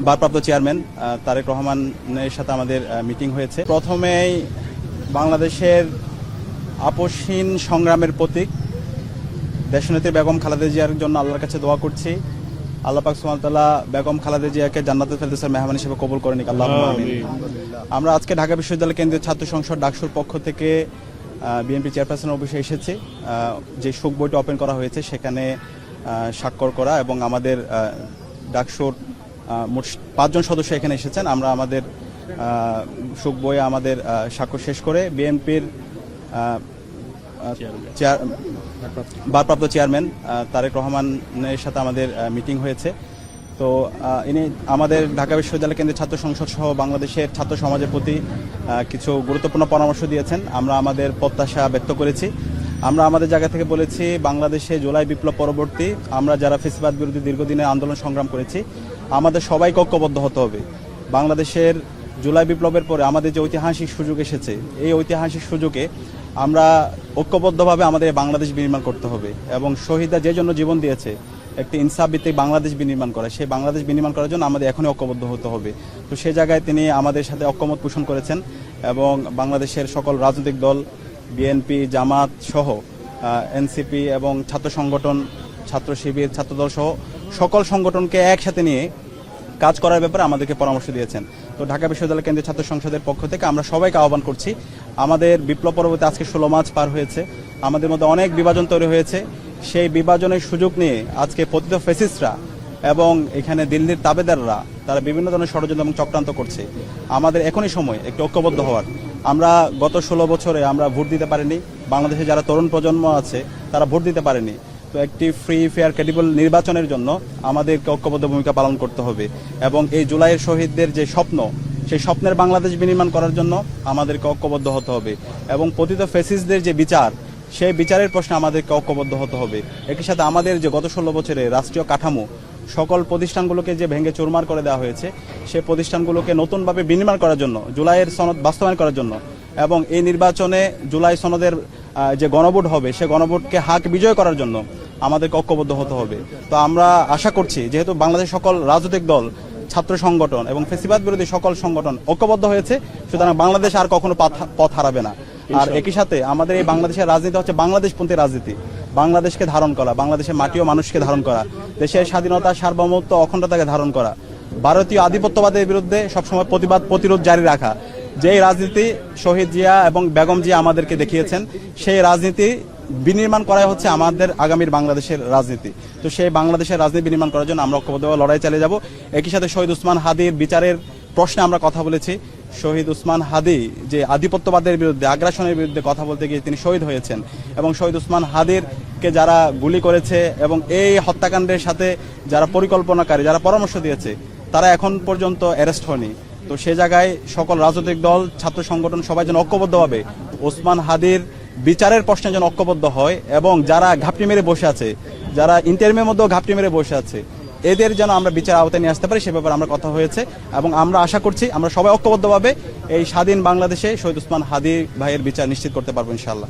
ভারপ্রাপ্ত চেয়ারম্যান তারেক রহমানের সাথে আমাদের মিটিং হয়েছে। প্রথমেই বাংলাদেশের আপসহীন সংগ্রামের প্রতীক দেশনেত্রী বেগম খালেদা জিয়ার জন্য আল্লাহর কাছে দোয়া করছি। আল্লাহ পাক সুবহানাহু ওয়া তাআলা বেগম খালেদা জিয়াকে জান্নাতুল ফেরদৌসের মেহমান হিসেবে কবুল করে নিক, আল্লাহুম্মা আমিন। আমরা আজকে ঢাকা বিশ্ববিদ্যালয় কেন্দ্রীয় ছাত্র সংসদ ডাকসুর পক্ষ থেকে বিএনপি চেয়ারপারসনের অফিসে এসেছি। যে শোক বইটা ওপেন করা হয়েছে সেখানে স্বাক্ষর করা এবং আমাদের ডাকসুর মোট 5 জন সদস্য এখানে এসেছেন। আমরা আমাদের শোক বইয়ে আমাদের স্বাক্ষর শেষ করে বিএনপির ভারপ্রাপ্ত চেয়ারম্যান তারেক রহমানের সাথে আমাদের মিটিং হয়েছে। তো ইনি আমাদের ঢাকা বিশ্ববিদ্যালয় কেন্দ্রীয় ছাত্র সংসদ সহ বাংলাদেশের ছাত্র সমাজের প্রতি কিছু গুরুত্বপূর্ণ পরামর্শ দিয়েছেন। আমরা আমাদের প্রত্যাশা ব্যক্ত করেছি। আমরা আমাদের জায়গা থেকে বলেছি, বাংলাদেশে জুলাই বিপ্লব পরবর্তী আমরা যারা ফ্যাসিবাদ বিরোধী দীর্ঘদিনের আন্দোলন সংগ্রাম করেছি, আমাদের সবাইকে ঐক্যবদ্ধ হতে হবে। বাংলাদেশের জুলাই বিপ্লবের পরে আমাদের যে ঐতিহাসিক সুযোগ এসেছে, এই ঐতিহাসিক সুযোগে আমরা ঐক্যবদ্ধভাবে আমাদের বাংলাদেশ বিনির্মাণ করতে হবে এবং শহীদরা যে জন্য জীবন দিয়েছে একটি ইনসাফ ভিত্তিক বাংলাদেশ বিনির্মাণ করা, সেই বাংলাদেশ বিনির্মাণ করার জন্য আমাদের এখনই ঐক্যবদ্ধ হতে হবে। তো সেই জায়গায় তিনি আমাদের সাথে ঐক্যমত পোষণ করেছেন এবং বাংলাদেশের সকল রাজনৈতিক দল, বিএনপি, জামাত সহ এনসিপি এবং ছাত্র সংগঠন, ছাত্র শিবির, ছাত্রদল সহ সকল সংগঠনকে একসাথে নিয়ে কাজ করার ব্যাপারে আমাদেরকে পরামর্শ দিয়েছেন। তো ঢাকা বিশ্ববিদ্যালয় কেন্দ্রীয় ছাত্র সংসদের পক্ষ থেকে আমরা সবাইকে আহ্বান করছি, আমাদের বিপ্লব পরবর্তী আজকে 16 মাস পার হয়েছে, আমাদের মধ্যে অনেক বিভাজন তৈরি হয়েছে। সেই বিভাজনের সুযোগ নিয়ে আজকে পতিত ফ্যাসিস্টরা এবং এখানে দিল্লির তাবেদাররা তারা বিভিন্ন ধরনের ষড়যন্ত্র এবং চক্রান্ত করছে। আমাদের এখনই সময় একটু ঐক্যবদ্ধ হওয়ার। আমরা গত 16 বছরে আমরা ভোট দিতে পারিনি, বাংলাদেশে যারা তরুণ প্রজন্ম আছে তারা ভোট দিতে পারেনি। তো একটি ফ্রি, ফেয়ার, ক্রেডিবল নির্বাচনের জন্য আমাদেরকে ঐক্যবদ্ধ ভূমিকা পালন করতে হবে এবং এই জুলাইয়ের শহীদদের যে স্বপ্ন, সেই স্বপ্নের বাংলাদেশ বিনির্মাণ করার জন্য আমাদেরকে ঐক্যবদ্ধ হতে হবে এবং পতিত ফ্যাসিস্টদের যে বিচার, সেই বিচারের প্রশ্নে আমাদেরকে ঐক্যবদ্ধ হতে হবে। একই সাথে আমাদের যে গত 16 বছরে রাষ্ট্রীয় কাঠামো, সকল প্রতিষ্ঠানগুলোকে যে ভেঙে চুরমার করে দেওয়া হয়েছে, সেই প্রতিষ্ঠানগুলোকে নতুনভাবে বিনির্মাণ করার জন্য, জুলাইয়ের সনদ বাস্তবায়ন করার জন্য এবং এই নির্বাচনে জুলাই সনদের যে গণভোট হবে, সে গণভোটকে হাক বিজয় করার জন্য আমাদেরকে ঐক্যবদ্ধ হতে হবে। তো আমরা আশা করছি, যেহেতু বাংলাদেশ সকল রাজনৈতিক দল, ছাত্র সংগঠন এবং ফ্যাসিবাদ বিরোধী সকল সংগঠন ঐক্যবদ্ধ হয়েছে, সুতরাং বাংলাদেশ আর কখনো পথ হারাবে না। আর একই সাথে আমাদের এই বাংলাদেশের রাজনীতি হচ্ছে বাংলাদেশপন্থী রাজনীতি, বাংলাদেশকে ধারণ করা, বাংলাদেশের মাটি ও মানুষকে ধারণ করা, দেশের স্বাধীনতা, সার্বভৌমত্ব, অখণ্ডতাকে ধারণ করা, ভারতীয় আধিপত্যবাদের বিরুদ্ধে সবসময় প্রতিবাদ প্রতিরোধ জারি রাখা। যেই রাজনীতি শহীদ জিয়া এবং বেগম জিয়া আমাদেরকে দেখিয়েছেন, সেই রাজনীতি বিনির্মাণ করাই হচ্ছে আমাদের আগামীর বাংলাদেশের রাজনীতি। তো সেই বাংলাদেশের রাজনীতি বিনির্মাণ করার জন্য আমরা ঐক্যবদ্ধভাবে লড়াই চালিয়ে যাব। একই সাথে শহীদ ওসমান হাদির বিচারের প্রশ্নে আমরা কথা বলেছি। শহীদ ওসমান হাদি যে আধিপত্যবাদের বিরুদ্ধে, আগ্রাসনের বিরুদ্ধে কথা বলতে গিয়ে তিনি শহীদ হয়েছেন এবং শহীদ ওসমান হাদিরকে যারা গুলি করেছে এবং এই হত্যাকাণ্ডের সাথে যারা পরিকল্পনাকারী, যারা পরামর্শ দিয়েছে, তারা এখন পর্যন্ত অ্যারেস্ট হয়নি। তো সে জায়গায় সকল রাজনৈতিক দল, ছাত্র সংগঠন সবাই যেন ঐক্যবদ্ধভাবে ওসমান হাদির বিচারের প্রশ্নে যেন ঐক্যবদ্ধ হয় এবং যারা ঘাপটি মেরে বসে আছে, যারা ইন্টারভিউর মধ্যেও ঘাপটি মেরে বসে আছে, এদের যেন আমরা বিচার আওতায় নিয়ে আসতে পারি, সে ব্যাপারে আমরা কথা হয়েছে এবং আমরা আশা করছি আমরা সবাই ঐক্যবদ্ধভাবে এই স্বাধীন বাংলাদেশে শহীদ ওসমান হাদি ভাইয়ের বিচার নিশ্চিত করতে পারবো ইনশাআল্লাহ।